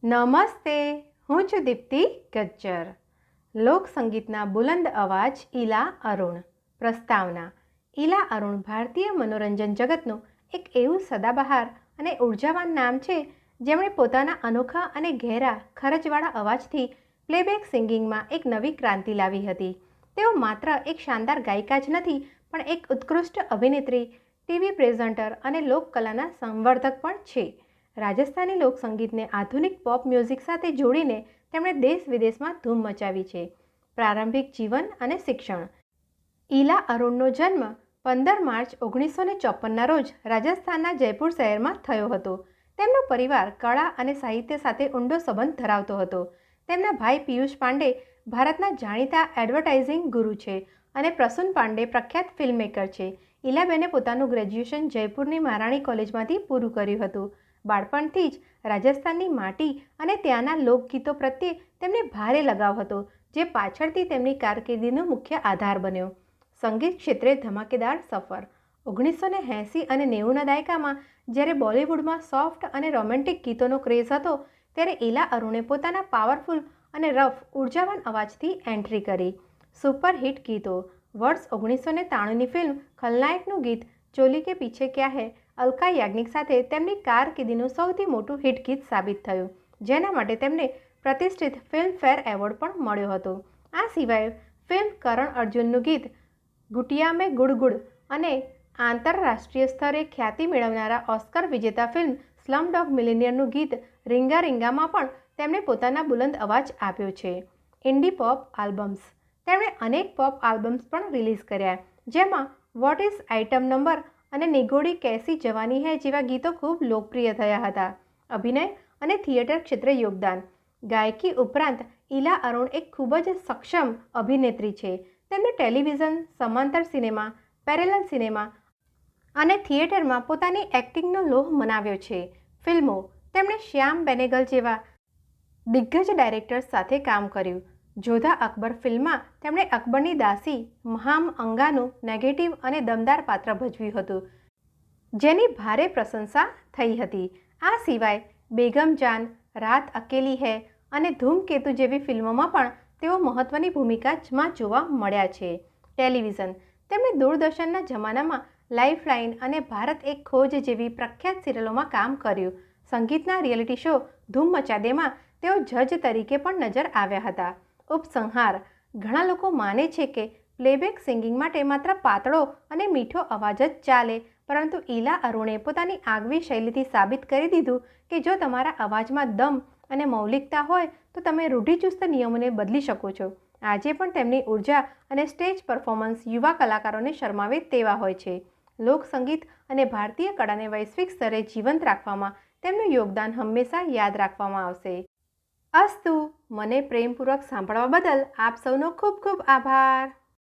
નમસ્તે, હું છું દીપ્તિ ગજ્જર. લોકસંગીતના બુલંદ અવાજ ઈલા અરુણ. પ્રસ્તાવના. ઈલા અરુણ ભારતીય મનોરંજન જગતનું એક એવું સદાબહાર અને ઉર્જાવાન નામ છે જેમણે પોતાના અનોખા અને ઘેરા ખરજવાળા અવાજથી પ્લેબેક સિંગિંગમાં એક નવી ક્રાંતિ લાવી હતી. તેઓ માત્ર એક શાનદાર ગાયિકા જ નથી, પણ એક ઉત્કૃષ્ટ અભિનેત્રી, ટીવી પ્રેઝન્ટર અને લોકકલાના સંવર્ધક પણ છે. રાજસ્થાની લોકસંગીતને આધુનિક પોપ મ્યુઝિક સાથે જોડીને તેમણે દેશ વિદેશમાં ધૂમ મચાવી છે. પ્રારંભિક જીવન અને શિક્ષણ. ઈલા અરુણનો જન્મ 15 માર્ચ 1954ના રોજ રાજસ્થાનના જયપુર શહેરમાં થયો હતો. તેમનો પરિવાર કળા અને સાહિત્ય સાથે ઊંડો સંબંધ ધરાવતો હતો. તેમના ભાઈ પિયુષ પાંડે ભારતના જાણીતા એડવર્ટાઇઝિંગ ગુરુ છે અને પ્રસૂન પાંડે પ્રખ્યાત ફિલ્મમેકર છે. ઈલાબેને પોતાનું ગ્રેજ્યુએશન જયપુરની મહારાણી કોલેજમાંથી પૂરું કર્યું હતું. બાળપણથી જ રાજસ્થાનની માટી અને ત્યાંના લોકગીતો પ્રત્યે તેમને ભારે લગાવ હતો, જે પાછળથી તેમની કારકિર્દીનો મુખ્ય આધાર બન્યો. સંગીત ક્ષેત્રે ધમાકેદાર સફર. 1980 અને 90ના દાયકામાં જ્યારે બોલિવૂડમાં સોફ્ટ અને રોમેન્ટિક ગીતોનો ક્રેઝ હતો, ત્યારે ઈલા અરુણે પોતાના પાવરફુલ અને રફ ઉર્જાવાન અવાજથી એન્ટ્રી કરી. સુપરહિટ ગીતો. વર્ષ 1993ની ફિલ્મ ખલનાયકનું ગીત ચોલી કે પીછે ક્યા હૈ અલકા યાજ્ઞિક સાથે તેમની કારકિર્દીનું સૌથી મોટું હિટ ગીત સાબિત થયું, જેના માટે તેમને પ્રતિષ્ઠિત ફિલ્મફેર એવોર્ડ પણ મળ્યો હતો. આ સિવાય ફિલ્મ કરણ અર્જુનનું ગીત ગુટિયા મેં ગુડ ગુડ અને આંતરરાષ્ટ્રીય સ્તરે ખ્યાતિ મેળવનારા ઓસ્કર વિજેતા ફિલ્મ સ્લમડોગ મિલિયનેરનું ગીત રીંગા રીંગામાં પણ તેમણે પોતાના બુલંદ અવાજ આપ્યો છે. ઇન્ડી પોપ આલ્બમ્સ. તેમણે અનેક પોપ આલ્બમ્સ પણ રિલીઝ કર્યા, જેમાં વોટ ઇઝ આઇટમ નંબર અને નિગોડી કૈસી જવાની હૈ જેવા ગીતો ખૂબ લોકપ્રિય થયા હતા. અભિનય અને થિયેટર ક્ષેત્રે યોગદાન. ગાયકી ઉપરાંત ઈલા અરુણ એક ખૂબ જ સક્ષમ અભિનેત્રી છે. તેમણે ટેલિવિઝન, સમાંતર સિનેમા, પેરેલલ સિનેમા અને થિયેટરમાં પોતાની એક્ટિંગનો લોહ મનાવ્યો છે. ફિલ્મો. તેમણે શ્યામ બેનેગલ જેવા દિગ્ગજ ડાયરેક્ટર્સ સાથે કામ કર્યું. જોધા અકબર ફિલ્મમાં તેમણે અકબરની દાસી મહામ અંગાનું નેગેટિવ અને દમદાર પાત્ર ભજવ્યું હતું, જેની ભારે પ્રશંસા થઈ હતી. આ સિવાય બેગમ જાન, રાત અકેલી હૈ અને ધૂમકેતુ જેવી ફિલ્મોમાં પણ તેઓ મહત્વની ભૂમિકામાં જોવા મળ્યા છે. ટેલિવિઝન. તેમણે દૂરદર્શનના જમાનામાં લાઇફલાઇન અને ભારત એક ખોજ જેવી પ્રખ્યાત સિરિયલોમાં કામ કર્યું. સંગીતના રિયાલિટી શો ધૂમ મચા દેમાં તેઓ જજ તરીકે પણ નજર આવ્યા હતા. ઉપસંહાર. ઘણા લોકો માને છે કે પ્લેબેક સિંગિંગ માટે માત્ર પાતળો અને મીઠો અવાજ જ ચાલે, પરંતુ ઈલા અરુણે પોતાની આગવી શૈલીથી સાબિત કરી દીધું કે જો તમારા અવાજમાં દમ અને મૌલિકતા હોય તો તમે રૂઢિચુસ્ત નિયમોને બદલી શકો છો. આજે પણ તેમની ઉર્જા અને સ્ટેજ પરફોર્મન્સ યુવા કલાકારોને શરમાવે તેવા હોય છે. લોકસંગીત અને ભારતીય કળાને વૈશ્વિક સ્તરે જીવંત રાખવામાં તેમનું યોગદાન હંમેશા યાદ રાખવામાં આવશે. અસ્તુ. મને પ્રેમપૂર્વક સાંભળવા બદલ આપ સૌનો ખૂબ ખૂબ આભાર.